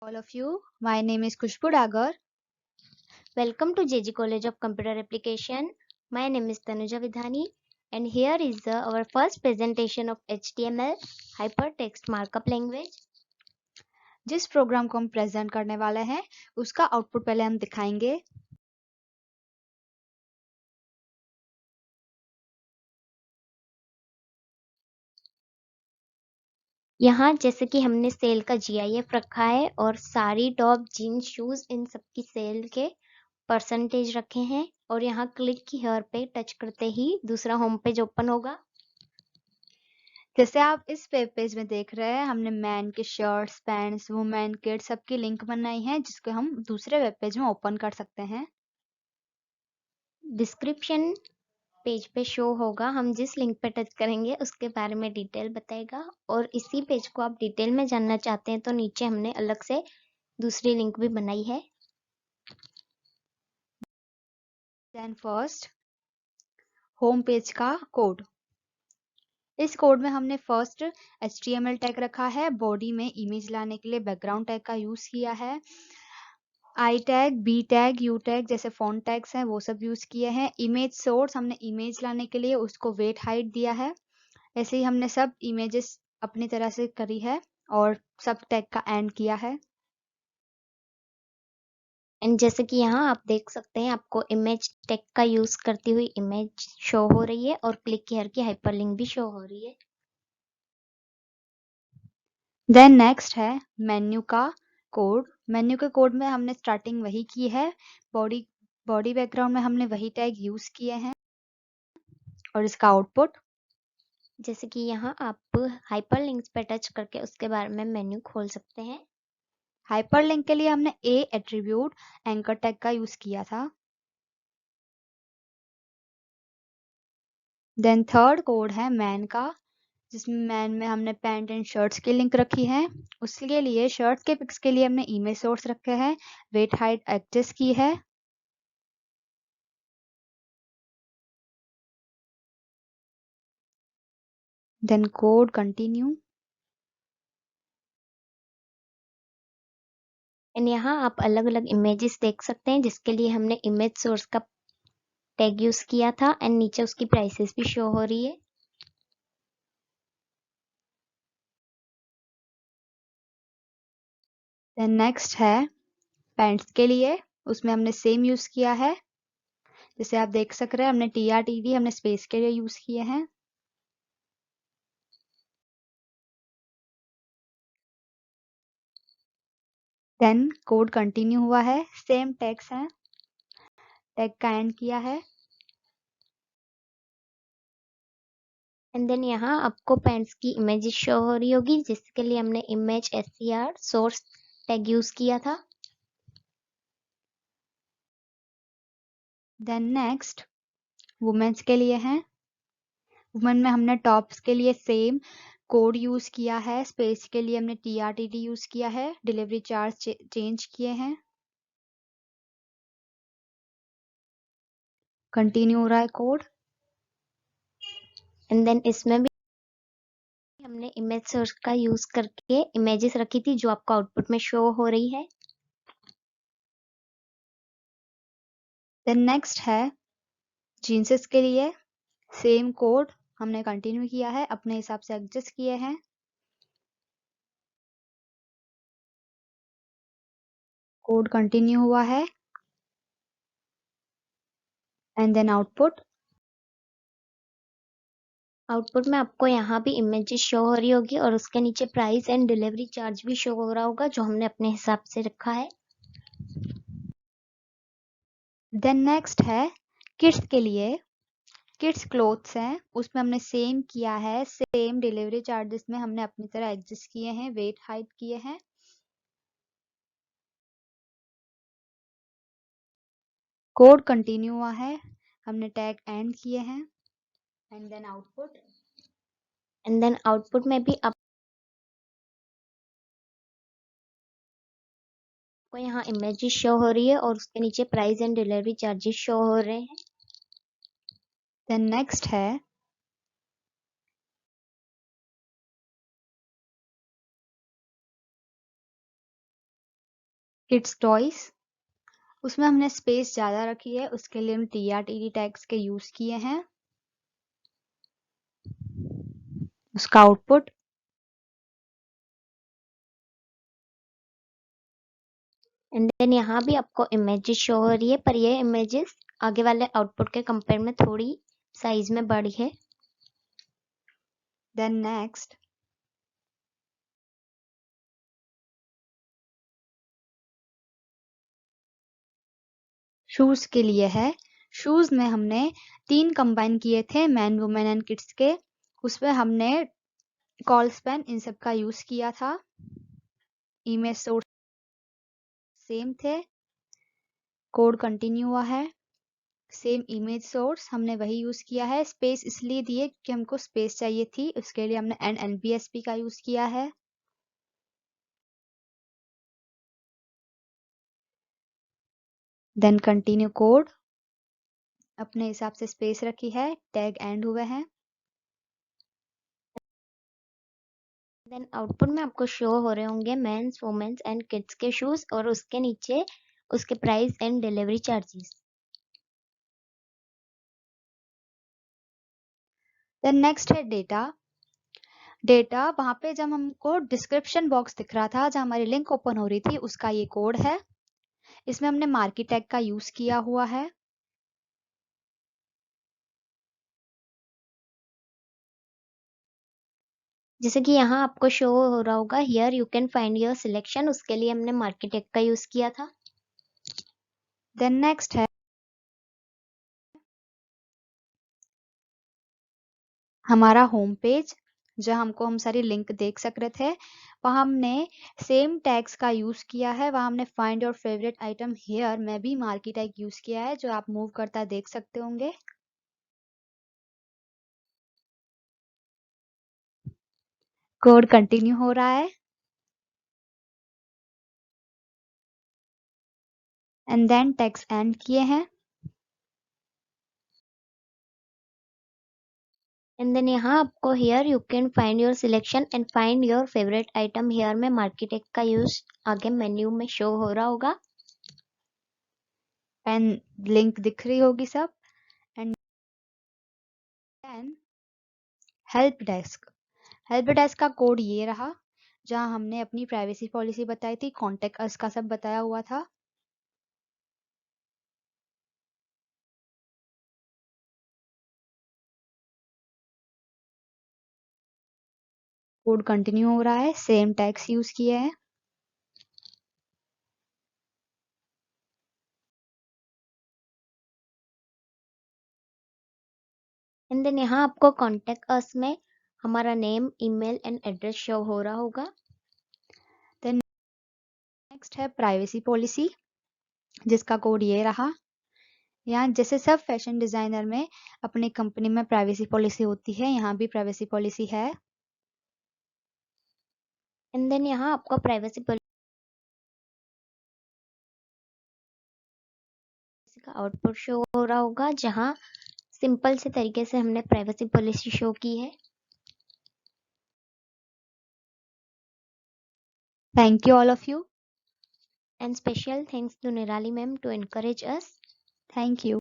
All of you. My name is Khushbu Dagar. Welcome to JG College of Computer Application. My name is Tanuja Vidhani and here is our first presentation of HTML Hypertext Markup Language. जिस programme को हम present करने वाले हैं उसका output पहले हम दिखाएंगे। यहाँ जैसे कि हमने सेल का GIF रखा है और सारी टॉप जीन्स शूज इन सबकी सेल के परसेंटेज रखे हैं और यहाँ क्लिक की हेयर पे टच करते ही दूसरा होम पेज ओपन होगा। जैसे आप इस वेब पेज में देख रहे हैं, हमने मैन के शर्ट्स, पैंट्स, वुमेन, किड्स सबकी लिंक बनाई है जिसको हम दूसरे वेब पेज में ओपन कर सकते हैं। डिस्क्रिप्शन पेज पे शो होगा, हम जिस लिंक पे टच करेंगे उसके बारे में डिटेल बताएगा और इसी पेज को आप डिटेल में जानना चाहते हैं तो नीचे हमने अलग से दूसरी लिंक भी बनाई है। देन फर्स्ट होम पेज का कोड। इस कोड में हमने फर्स्ट HTML टैग रखा है, बॉडी में इमेज लाने के लिए बैकग्राउंड टैग का यूज किया है, I tag, B tag, U tag जैसे फॉन्ट टैग्स हैं वो सब यूज किए हैं। इमेज सोर्स हमने इमेज लाने के लिए उसको वेट हाइट दिया है। ऐसे ही हमने सब इमेजेस अपनी तरह से करी है और सब टैग का एंड किया है। एंड जैसे कि यहाँ आप देख सकते हैं आपको इमेज टैग का यूज करती हुई इमेज शो हो रही है और क्लिक हियर की हाइपरलिंक भी शो हो रही है। देन नेक्स्ट है मेन्यू का कोड। मेन्यू के कोड में हमने स्टार्टिंग वही की है, बॉडी बैकग्राउंड में हमने वही टैग यूज किए हैं और इसका आउटपुट जैसे कि यहाँ आप हाइपरलिंक्स पे टच करके उसके बारे में मेन्यू खोल सकते हैं। हाइपरलिंक के लिए हमने ए एट्रीब्यूट एंकर टैग का यूज किया था। देन थर्ड कोड है मैन का, जिसमें मैन में हमने पैंट एंड शर्ट्स की लिंक रखी है। उसके लिए शर्ट्स के पिक्स के लिए हमने इमेज सोर्स रखे हैं, वेट हाइट एडजस्ट की है। Then code continue. एंड यहाँ आप अलग अलग इमेजेस देख सकते हैं जिसके लिए हमने इमेज सोर्स का टैग यूज किया था एंड नीचे उसकी प्राइसेस भी शो हो रही है। देन नेक्स्ट है पैंट्स के लिए, उसमें हमने सेम यूज किया है। जैसे आप देख सक रहे हैं हमने TRTD हमने स्पेस के लिए यूज किए हैं। देन कोड कंटिन्यू हुआ है, सेम टैग्स हैं, टैग का एंड किया है। एंड देन यहाँ आपको पैंट्स की इमेज शो हो रही होगी जिसके लिए हमने image SCR source tag use किया था। देन नेक्स्ट वुमेन्स के लिए हैं। वुमेन में हमने टॉप्स के लिए सेम कोड यूज किया है, स्पेस के लिए हमने TRTD यूज किया है, डिलीवरी चार्ज चेंज किए हैं। कंटिन्यू हो रहा है कोड। एंड देन इसमें भी हमने इमेज सोर्स का यूज करके इमेजेस रखी थी जो आपको आउटपुट में शो हो रही है। देन नेक्स्ट है जीन्सेस के लिए, सेम कोड हमने कंटिन्यू किया है, अपने हिसाब से एडजस्ट किए हैं। कोड कंटिन्यू हुआ है एंड देन आउटपुट में आपको यहाँ भी इमेजेस शो हो रही होगी और उसके नीचे प्राइस एंड डिलीवरी चार्ज भी शो हो रहा होगा जो हमने अपने हिसाब से रखा है। देन नेक्स्ट है किड्स के लिए। किड्स क्लोथ्स हैं, उसमें हमने सेम किया है, सेम डिलीवरी चार्जेस में हमने अपनी तरह एडजस्ट किए हैं, वेट हाइट किए हैं। कोड कंटिन्यू हुआ है, हमने टैग एंड किए हैं एंड देन आउटपुट में भी आपको यहाँ इमेजेस शो हो रही है और उसके नीचे price and delivery charges show हो रहे हैं। देन नेक्स्ट है किड्स टॉयज, उसमें हमने स्पेस ज़्यादा रखी है, उसके लिए हम TRTD टैग्स के यूज़ किए हैं। उसका आउटपुट एंड देन यहाँ भी आपको इमेजेस शो हो रही है, पर ये इमेजेस आगे वाले आउटपुट के कंपेयर में थोड़ी साइज में बड़ी है। देन नेक्स्ट शूज के लिए है। शूज में हमने 3 कंबाइन किए थे, मैन, वुमेन एंड किड्स के। उसमें हमने कॉलस्पैन इन सब का यूज किया था। इमेज सोर्स सेम थे, कोड कंटिन्यू हुआ है, सेम इमेज सोर्स हमने वही यूज किया है। स्पेस इसलिए दिए कि हमको स्पेस चाहिए थी, उसके लिए हमने NLBSP का यूज किया है। देन कंटिन्यू कोड, अपने हिसाब से स्पेस रखी है, टैग एंड हुए हैं। देन आउटपुट में आपको शो हो रहे होंगे मेंस, वुमेन्स एंड किड्स के शूज और उसके नीचे उसके price and delivery charges. Then next है डेटा। डेटा वहां पे जब हमको डिस्क्रिप्शन बॉक्स दिख रहा था, जहां हमारी लिंक ओपन हो रही थी, उसका ये कोड है। इसमें हमने मार्केट टैग का यूज किया हुआ है। जैसे कि यहाँ आपको शो हो रहा होगा here you can find your selection, उसके लिए हमने मार्केट टैग का यूज किया था। देन नेक्स्ट है हमारा होम पेज, जहां हमको हम सारी लिंक देख सक रहे थे। वहां हमने सेम टैग्स का यूज किया है। वहां हमने find your favourite item here में भी मार्केट टैग यूज किया है, जो आप मूव करता देख सकते होंगे। कोड कंटिन्यू हो रहा है एंड देन टैग्स एंड किए हैं। एंड देन यहाँ आपको here you can find your selection and find your favourite item here में मार्केट टैग का यूज आगे मेन्यू में शो हो रहा होगा एंड लिंक दिख रही होगी सब। And then help desk. Help desk का कोड ये रहा, जहां हमने अपनी प्राइवेसी पॉलिसी बताई थी, कॉन्टेक्ट अस का सब बताया हुआ था। कोड कंटिन्यू हो रहा है, सेम टैग्स यूज किए हैं। एंड देन यहाँ आपको कॉन्टेक्ट अस में हमारा name, email and address show हो रहा होगा। देन नेक्स्ट है प्राइवेसी पॉलिसी, जिसका कोड ये रहा। यहाँ जैसे सब फैशन डिजाइनर में अपनी कंपनी में प्राइवेसी पॉलिसी होती है, यहाँ भी प्राइवेसी पॉलिसी है। एंड देन यहाँ आपको प्राइवेसी पॉलिसी का आउटपुट शो हो रहा होगा, जहाँ सिंपल से तरीके से हमने प्राइवेसी पॉलिसी शो की है। Thank you all of you and special thanks to Nirali ma'am to encourage us. Thank you.